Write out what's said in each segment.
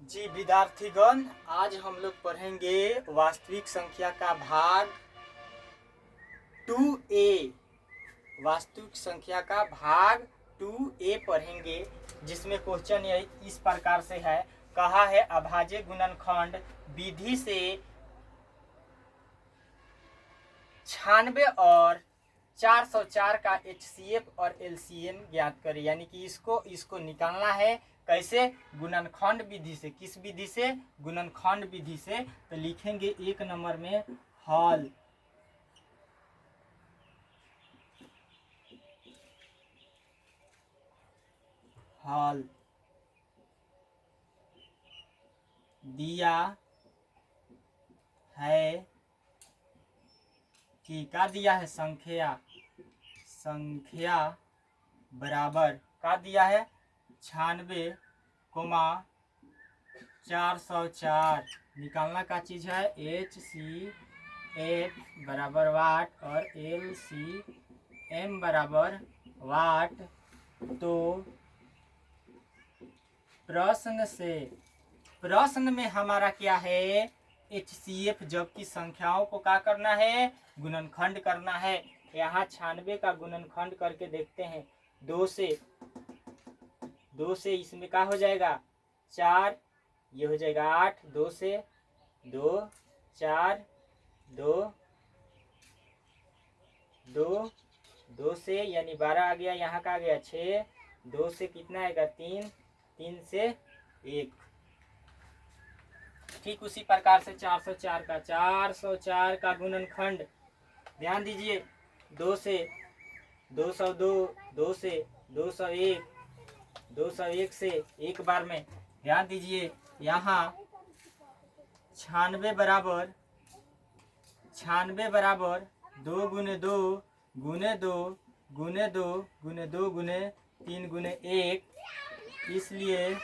जी विद्यार्थीगण, आज हम लोग पढ़ेंगे वास्तविक संख्या का भाग 2A। वास्तविक संख्या का भाग 2A पढ़ेंगे, जिसमें क्वेश्चन इस प्रकार से है। कहा है अभाज्य गुणनखंड विधि से 96 और 404 का HCF और LCM ज्ञात करें। यानी कि इसको निकालना है। कैसे? गुणनखंड विधि से। किस विधि से? गुणनखंड विधि से। तो लिखेंगे 1 नंबर में हल। हल दिया है कि का दिया है संख्या बराबर का दिया है 96, 404। निकालना का चीज है HCF बराबर वाट और LCM बराबर वाट। तो प्रश्न में हमारा क्या है? HCF, जबकि संख्याओं को क्या करना है? गुणनखंड करना है। यहाँ 96 का गुणनखंड करके देखते हैं। 2 से इसमें क्या हो जाएगा? 4, ये हो जाएगा 8। 2 से 2, 4, 2 से यानी 12 आ गया। यहाँ का आ गया 6। 2 से कितना आएगा? 3। 3 से 1। ठीक उसी प्रकार से 404 का गुणनखंड ध्यान दीजिए। 2 से 202, 2 से 201, 201 से एक बार में ध्यान दीजिए। यहाँ 96 बराबर 2 गुने 2 गुने 2 गुने 2 गुने 2 गुने 3 गुने 1, इसलिए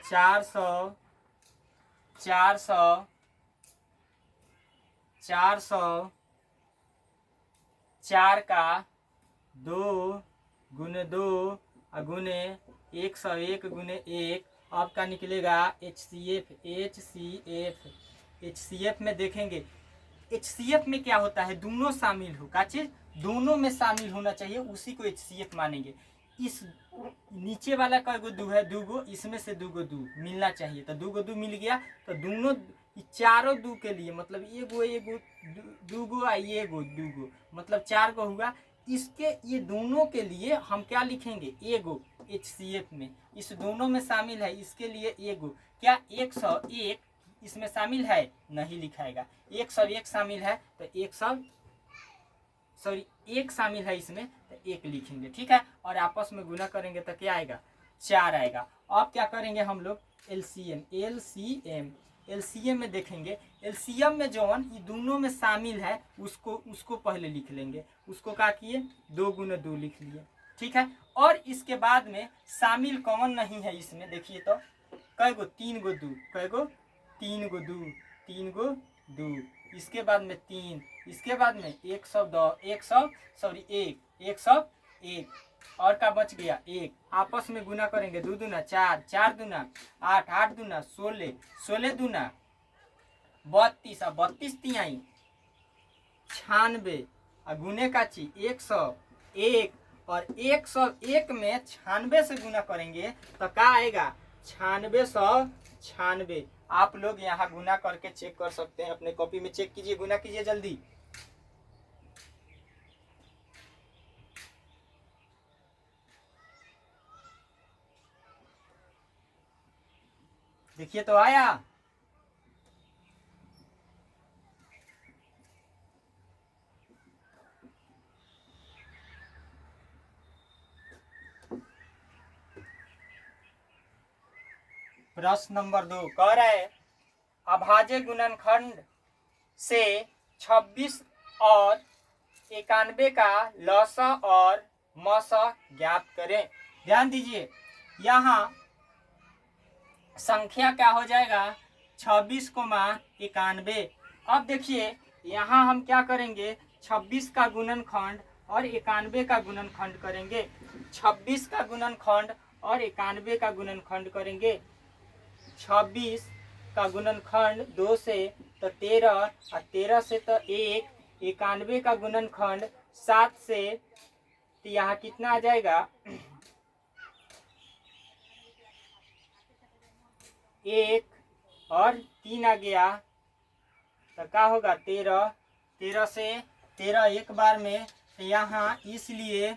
404 का 2 गुने 2 गुने 101 गुने 1 आपका निकलेगा HCF में देखेंगे। HCF में क्या होता है? दोनों शामिल हो। का चीज? दोनों में शामिल होना चाहिए, उसी को HCF मानेंगे। इस नीचे वाला का गो 2 है, 2 गो, इसमें से 2 गो 2 मिलना चाहिए। तो 2 गो 2 मिल गया। तो दोनों चारों 2 के लिए मतलब ये गो 2 गो ये गो 2 गो मतलब 4 गो हुआ। इसके ये दोनों के लिए हम क्या लिखेंगे? एगो। HCF में इस दोनों में शामिल है, इसके लिए एगो। क्या 101 इसमें शामिल है? नहीं लिखाएगा। 101 शामिल है तो 1 शामिल है इसमें, तो 1 लिखेंगे। ठीक है। और आपस में गुना करेंगे तो क्या आएगा? 4 आएगा। अब क्या करेंगे हम लोग? LCM में देखेंगे। LCM में जो ये दोनों में शामिल है उसको पहले लिख लेंगे। उसको क्या किए? 2 गुने 2 लिख लिए। ठीक है। और इसके बाद में शामिल कौन नहीं है इसमें? देखिए तो कै गो? 3 गो 2। कै गो? 3 गो 2। 3 गो 2। इसके बाद में 3। इसके बाद में 101 और का बच गया 1। आपस में गुना करेंगे। 2 दूना 4, 4 दूना 8, 8 दूना 16, 16 दूना 32 और 32 तिहाई 96 और गुने का ची 101 और 101 में 96 से गुना करेंगे तो क्या आएगा? 9696। आप लोग यहाँ गुना करके चेक कर सकते हैं। अपने कॉपी में चेक कीजिए, गुना कीजिए जल्दी। देखिए तो आया। प्रश्न नंबर 2 कह रहा है अभाज्य गुणनखंड से 26 और 91 का लसा और मसा ज्ञात करें। ध्यान दीजिए, यहाँ संख्या क्या हो जाएगा? 26, 91। अब देखिए यहाँ हम क्या करेंगे? 26 का गुणनखंड और 91 का गुणनखंड करेंगे। 26 का गुणनखंड और 91 का गुणनखंड करेंगे। 26 का गुणनखंड 2 से तो 13, और 13 से तो 1, 91 का गुणनखंड 7 से, तो यहाँ कितना आ जाएगा 1 और 3 आ गया, तो क्या होगा 13, 13 से 13 एक बार में, तो यहाँ इसलिए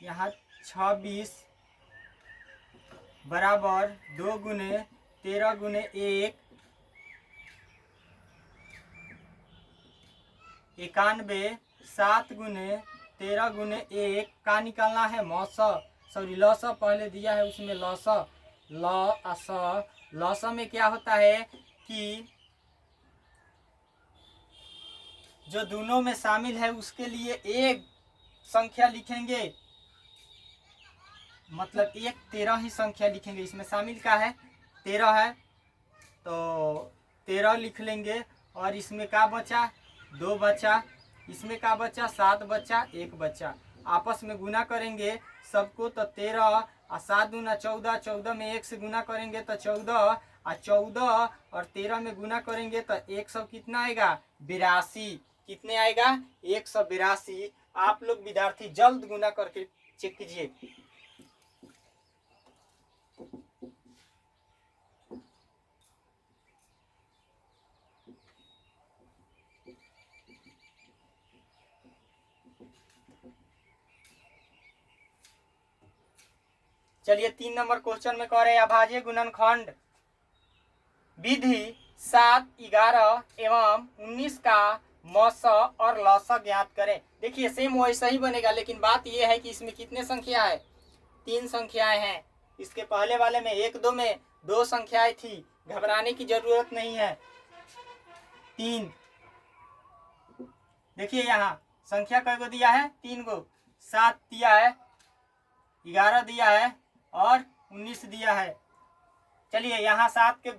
यहाँ 26 बराबर 2 गुने 13 गुने 1 91, 7 गुने 13 गुने 1 का निकालना है मौसा, सॉरी लौसा पहले दिया है उसमें लौसा, लौसा में क्या होता है कि जो दोनों में शामिल है उसके लिए एक संख्या लिखेंगे, मतलब एक 13 ही संख्या लिखेंगे। इसमें शामिल का है 13 है तो 13 लिख लेंगे, और इसमें क्या बचा 2 बचा, इसमें क्या बचा 7 बचा, 1 बचा। आपस में गुना करेंगे सबको तो 13 और 7 दूना 14, 14 में 1 से गुना करेंगे तो 14, और 14 और 13 में गुना करेंगे तो 100 कितना आएगा 82। कितने आएगा 182। आप लोग विद्यार्थी जल्द गुना करके चेक कीजिए। चलिए 3 नंबर क्वेश्चन में कह रहे हैं अभाज्य गुणनखंड विधि 7, 11 एवं 19 का मौसा और लौसा ज्ञात करें। देखिए सेम वैसा ही बनेगा, लेकिन बात यह है कि इसमें कितने संख्या है 3 संख्याएं हैं। इसके पहले वाले में 1, 2 में 2 संख्याएं थी, घबराने की जरूरत नहीं है। 3 देखिए यहाँ संख्या कै गो दिया है 3 गो, 7 दिया है, 11 दिया है और 19 दिया है। चलिए यहाँ 7 के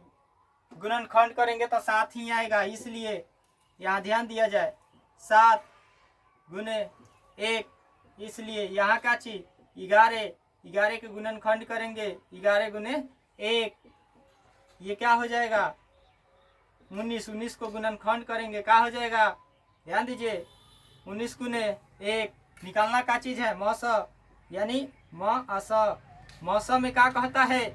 गुणनखंड करेंगे तो 7 ही आएगा, इसलिए यहाँ ध्यान दिया जाए 7 गुने 1, इसलिए यहाँ क्या चीज 11, 11 के गुणनखंड करेंगे 11 गुने 1, ये क्या हो जाएगा 19, 19 को गुणनखंड करेंगे क्या हो जाएगा ध्यान दीजिए 19 गुने 1। निकालना क्या चीज है मौसा, यानी मौसा में क्या कहता है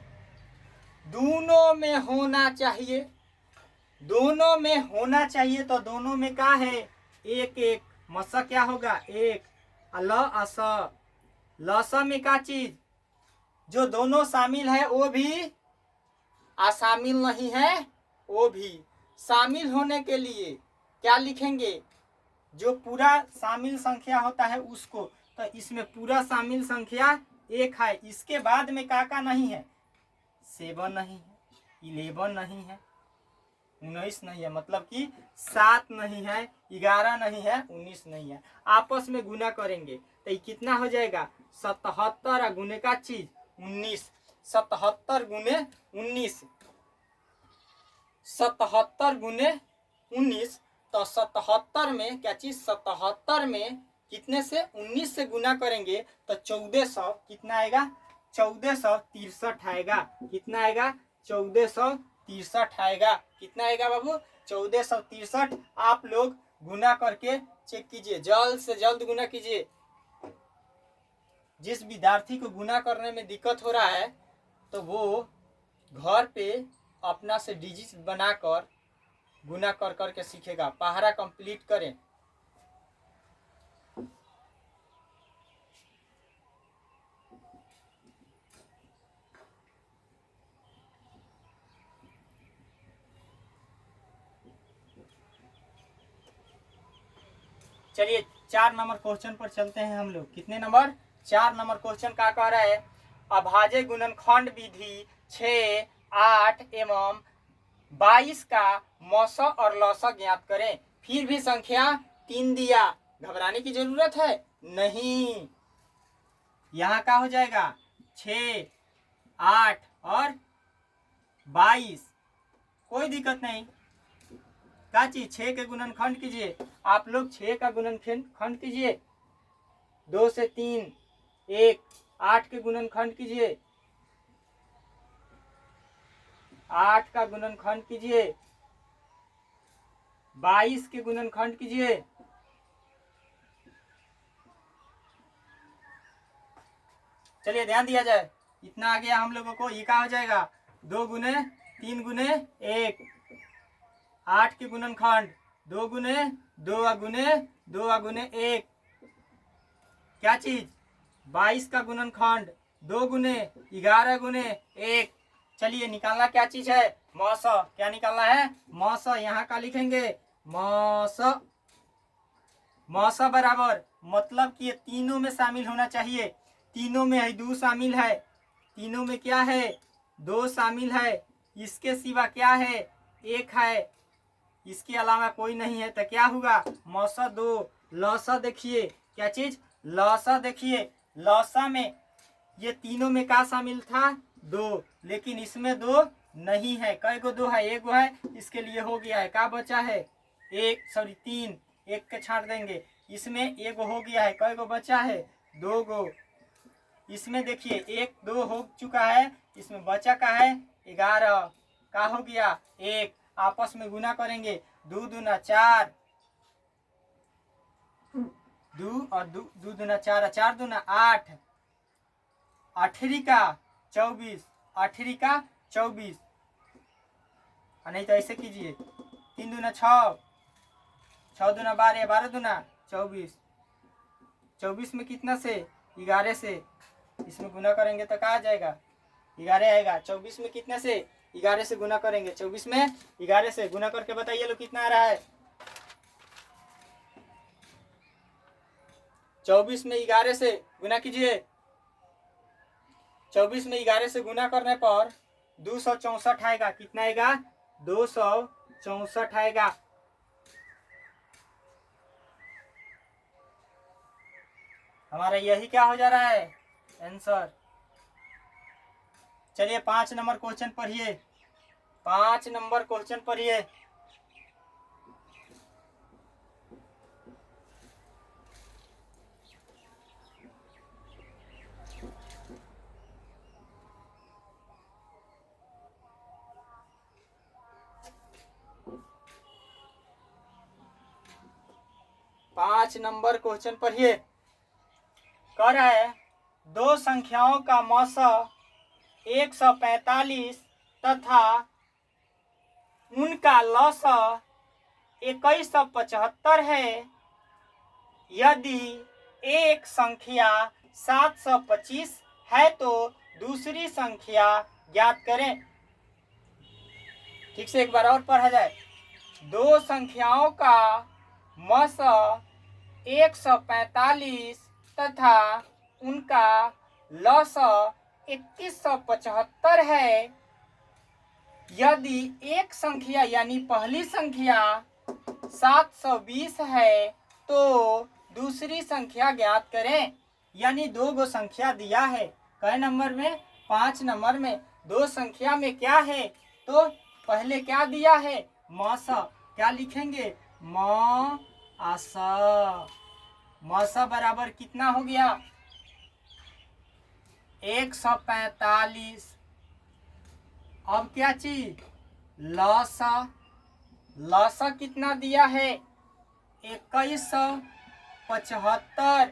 दोनों में होना चाहिए, दोनों में होना चाहिए, तो दोनों में क्या है 1 1, मौसा क्या होगा 1, लौसा में क्या चीज जो दोनों शामिल है वो भी अशामिल नहीं है वो भी। शामिल होने के लिए क्या लिखेंगे जो पूरा शामिल संख्या होता है उसको, तो इसमें पूरा शामिल संख्या 1 है। इसके बाद में का नहीं है 7 नहीं है, 11 नहीं है, 19 नहीं है, मतलब कि 7 नहीं है, 11 नहीं है, 19 नहीं है। आपस में गुना करेंगे तो ये कितना हो जाएगा 77 गुने का चीज 19, 77 गुने 19, 77 गुने 19, तो 77 में क्या चीज 77 में कितने से 19 से गुना करेंगे तो 1400 कितना आएगा 1463 आएगा। कितना आएगा 1463 आएगा। कितना आएगा बाबू 1463। आप लोग गुना करके चेक कीजिए, जल्द से जल्द गुना कीजिए। जिस विद्यार्थी को गुना करने में दिक्कत हो रहा है तो वो घर पे अपना से डिजिट बनाकर गुना कर करके सीखेगा। पहाड़ा कंप्लीट करें। चलिए 4 नंबर क्वेश्चन पर चलते हैं हम लोग। कितने नंबर 4 नंबर क्वेश्चन का कह रहा है अभाज्य गुणनखंड विधि 6, 8 एवं 22 का मौसा और लौसा ज्ञात करें। फिर भी संख्या 3 दिया, घबराने की जरूरत है नहीं। यहाँ का हो जाएगा 6, 8 और 22, कोई दिक्कत नहीं। क्या चीज 6 के गुणनखंड कीजिए, आप लोग 6 का गुणनखंड कीजिए 2 से 3, 1, 8 के गुणनखंड कीजिए 8 का गुणनखंड कीजिए, 22 के गुणनखंड कीजिए, चलिए ध्यान दिया जाए, इतना आ गया हम लोगों को। ये क्या हो जाएगा, 2 गुने 3 गुने 1, 8 के गुणनखंड 2 गुने 2 गुने 2 गुने 1, क्या चीज, 22 का गुणनखंड 2 गुने 11 गुने 1। चलिए निकालना क्या चीज है, मौस। क्या निकालना है, मौस। यहाँ का लिखेंगे मौस। मौस बराबर, मतलब कि ये तीनों में शामिल होना चाहिए। तीनों में है 2 शामिल है, तीनों में क्या है, 2 शामिल है। इसके सिवा क्या है, 1 है। इसके अलावा कोई नहीं है, तो क्या होगा, मौसा 2। लौसा देखिए क्या चीज, लौसा देखिए, लौसा में ये तीनों में क्या शामिल था, 2, लेकिन इसमें 2 नहीं है। कई गो 2 है, 1 गो है, इसके लिए हो गया है। क्या बचा है, 3, 1 के छांट देंगे। इसमें 1 गो हो गया है, कई गो बचा है, 2 गो। इसमें देखिए 1 2 हो चुका है, इसमें बचा का है 11, का हो गया 1। आपस में गुना करेंगे, 2 दूना 4, 2 और 2 दूना 4, 4 दूना 8, 8 का 24, 8 का 24। नहीं तो ऐसे कीजिए, 3 दूना 6, 6 दूना 12, 12 दूना 24, 24 में कितना से, 11 से। इसमें गुना करेंगे तो क्या आ जाएगा, 11 आएगा। 24 में कितने से, 11 से गुना करेंगे। 24 में 11 से गुना करके बताइए लो कितना आ रहा है। 24 में 11 से गुना कीजिए। 24 में 11 से गुना करने पर 264 आएगा। कितना आएगा, 264 आएगा। हमारा यही क्या हो जा रहा है, आंसर। चलिए 5 नंबर क्वेश्चन पढ़िए, 5 नंबर क्वेश्चन पढ़िए। पांच नंबर क्वेश्चन पढ़िए। कह रहा है, 2 संख्याओं का मौसा 145 तथा उनका लौसा 2175 है। यदि एक संख्या 725 है तो दूसरी संख्या ज्ञात करें। ठीक से एक बार और पढ़ा जाए। 2 संख्याओं का मौसा 145 तथा उनका लौसा 2175 है। यदि एक संख्या यानी पहली संख्या 720 है तो दूसरी संख्या ज्ञात करें। यानी 2 गो संख्या दिया है। कै नंबर में, 5 नंबर में। 2 संख्या में क्या है, तो पहले क्या दिया है, मौसा। क्या लिखेंगे, मौसा। मौसा बराबर कितना हो गया, 145। अब क्या चीज, लौसा। लौसा कितना दिया है, 2175।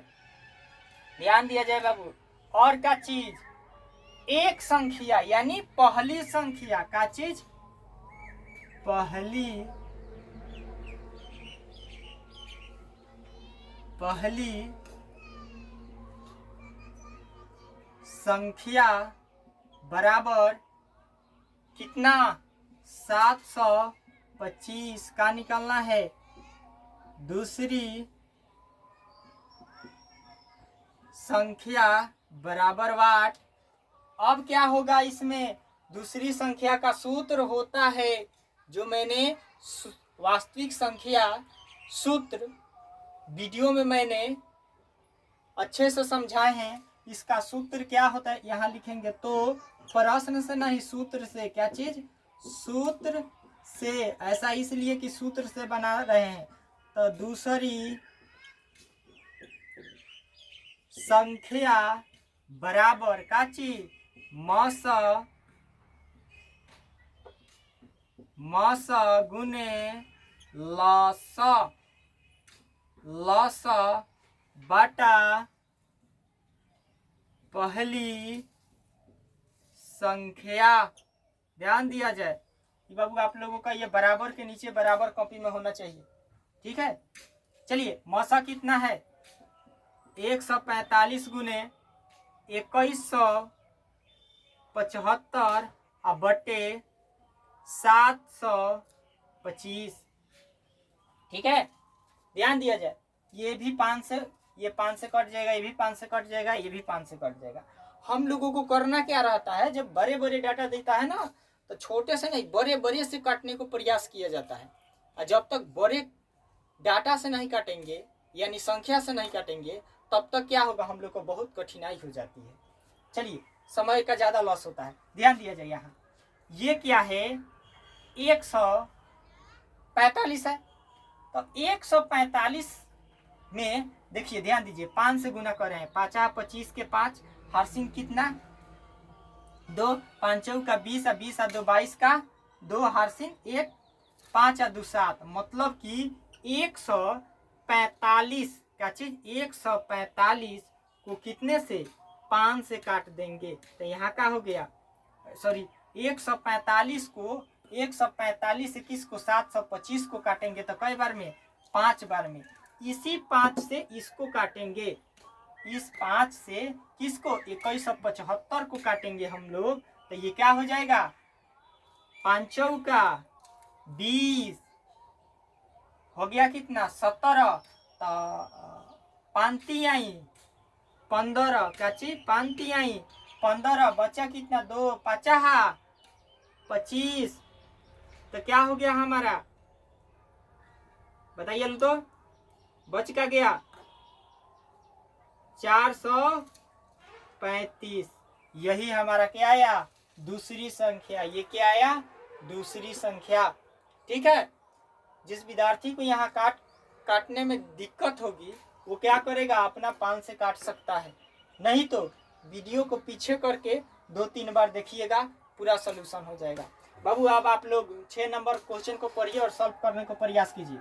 ध्यान दिया जाए बाबू। और क्या चीज, एक संख्या यानी पहली संख्या। का चीज, पहली संख्या बराबर कितना, 725 का निकालना है। दूसरी संख्या बराबर वाट। अब क्या होगा इसमें, दूसरी संख्या का सूत्र होता है, जो मैंने वास्तविक संख्या सूत्र वीडियो में मैंने अच्छे से समझाए हैं। इसका सूत्र क्या होता है, यहाँ लिखेंगे। तो प्रश्न से नहीं, सूत्र से। क्या चीज, सूत्र से। ऐसा इसलिए कि सूत्र से बना रहे हैं। तो दूसरी संख्या बराबर का चीज, मौसा मस गुने लस, लस बटा पहली संख्या। ध्यान दिया जाए कि बाबू आप लोगों का ये बराबर के नीचे बराबर कॉपी में होना चाहिए, ठीक है। चलिए मौसा कितना है 145 गुने 2175 बटे 725, ठीक है। ध्यान दिया जाए ये भी 5 से, ये 5 से कट जाएगा, ये भी 5 से कट जाएगा, ये भी 5 से कट जाएगा। हम लोगों को करना क्या रहता है, जब बड़े बड़े डाटा देता है ना तो छोटे से नहीं बड़े बड़े से काटने को प्रयास किया जाता है। और जब तक बड़े डाटा से नहीं काटेंगे यानी संख्या से नहीं काटेंगे तब तक क्या होगा, हम लोग को बहुत कठिनाई हो जाती है। चलिए समय का ज़्यादा लॉस होता है। ध्यान दिया जाए यहाँ ये क्या है 145 है, तो 145 में देखिए ध्यान दीजिए 5 से गुना कर रहे हैं, 5 25 के 5 हर्षिंग कितना 2, 5 का 20 और 20 और 2 22 का 2 हर्षिंग 1 5 और 2 7, मतलब कि 145 का चीज 145 को कितने से 5 से काट देंगे तो यहाँ का हो गया, सॉरी 145 को 145 से किसको 725 को काटेंगे तो कई बार में 5 बार में, इसी 5 से इसको काटेंगे, इस 5 से किसको 2175 को काटेंगे हम लोग तो ये क्या हो जाएगा 5 का 20 हो गया कितना 17, तो 5 आई 15 का चीज 5 आई 15 बचा कितना 2 5 25, तो क्या हो गया हमारा बताइए तो बच का गया 435। यही हमारा क्या आया दूसरी संख्या, ये क्या आया दूसरी संख्या, ठीक है। जिस विद्यार्थी को यहाँ काटने में दिक्कत होगी वो क्या करेगा अपना 5 से काट सकता है, नहीं तो वीडियो को पीछे करके 2-3 बार देखिएगा पूरा सलूशन हो जाएगा। बाबू अब आप लोग 6 नंबर क्वेश्चन को पढ़िए और सॉल्व करने को प्रयास कीजिए।